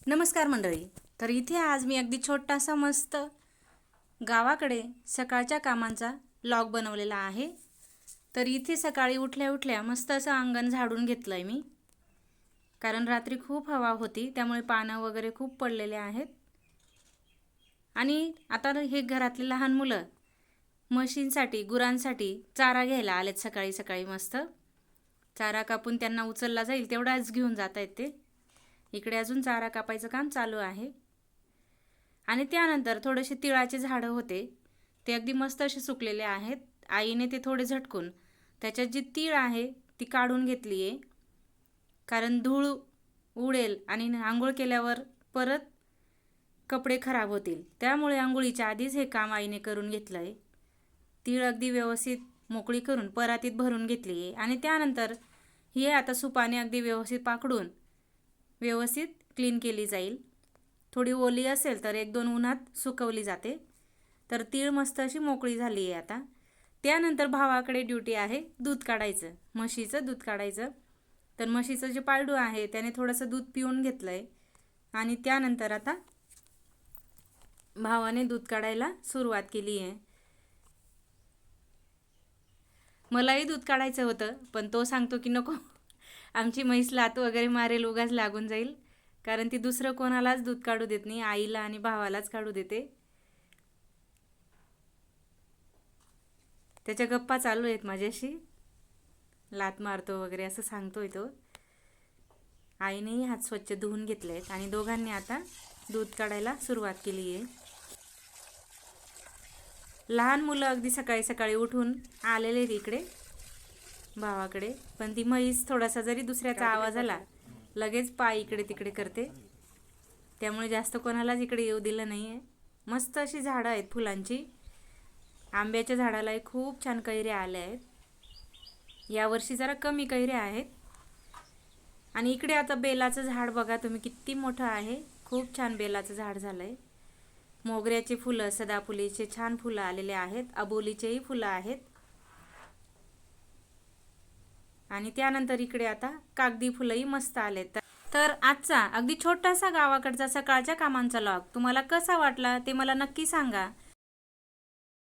नमस्कार मंडळी. तर इथे आज मी अगदी छोटासा मस्त गावाकडे सकाळच्या कामांचा लॉग बनवलेला आहे. तर इथे सकाळी उठल्या उठल्या मस्त असं अंगण झाडून घेतलंय मी, कारण रात्री खूप हवा होती त्यामुळे पानं वगैरे खूप पडलेले आहेत. आणि आता हे घरातले लहान मुलं म्हशींसाठी गुरांसाठी चारा घ्यायला आलेत. सकाळी सकाळी मस्त चारा कापून त्यांना उचलला जाईल तेवढाच घेऊन जात आहेत ते. इकडे अजून चारा कापायचं काम चालू आहे. आणि त्यानंतर थोडेसे तिळाचे झाडं होते, ते अगदी मस्त असे सुकलेले आहेत. आईने ते थोडे झटकून त्याच्यात जी तीळ आहे ती काढून घेतली आहे, कारण धूळ उडेल आणि आंघोळ केल्यावर परत कपडे खराब होतील. त्यामुळे आंघोळीच्या आधीच हे काम आईने करून घेतलं आहे. तीळ अगदी व्यवस्थित मोकळी करून परातीत भरून घेतली आहे. आणि त्यानंतर ही आता सुपाने अगदी व्यवस्थित पाकडून व्यवस्थित क्लीन केली जाईल. थोडी ओली असेल तर 1-2 उन्हात सुकवली जाते. तर तीळ मस्त अशी मोकळी झाली आहे आता. त्यानंतर भावाकडे ड्युटी आहे दूध काढायचं, म्हशीचं दूध काढायचं. तर म्हशीचं जे पाळडू आहे त्याने थोडंसं दूध पिऊन घेतलं आहे. आणि त्यानंतर आता भावाने दूध काढायला सुरुवात केली आहे. मलाही दूध काढायचं होतं, पण तो सांगतो की नको, आमची म्हैस लात वगैरे मारेल, उगाच लागून जाईल. कारण ती दुसरं कोणालाच दूध काढू देत नाही, आईला आणि भावालाच काढू देते. त्याच्या गप्पा चालू आहेत माझ्याशी, लात मारतो वगैरे असं सांगतोय तो. आईनेही हात स्वच्छ धुवून घेतले आहेत आणि दोघांनी आता दूध काढायला सुरुवात केली आहे. लहान मुलं अगदी सकाळी सकाळी उठून आलेले आहेत इकडे भावाकडे. पण ती म्हैस थोडासा जरी दुसऱ्याचा आवाज आला लगेच पाय इकडे तिकडे करते, त्यामुळे जास्त कोणालाच इकडे येऊ दिलं नाही आहे. मस्त अशी झाडं आहेत फुलांची. आंब्याच्या झाडालाही खूप छान कैऱ्या आल्या आहेत. यावर्षी जरा कमी कैऱ्या आहेत. आणि इकडे आता बेलाचं झाड बघा तुम्ही किती मोठं आहे. खूप छान बेलाचं झाड झालं आहे. मोगऱ्याचे फुलं, सदाफुलीचे छान फुलं आलेले आहेत. अबोलीचेही फुलं आहेत. आणि त्यानंतर इकडे आता कागदी फुलंही मस्त आलेत. तर आजचा अगदी छोटासा गावाकडचा सकाळच्या कामांचा लॉग तुम्हाला कसा वाटला ते मला नक्की सांगा.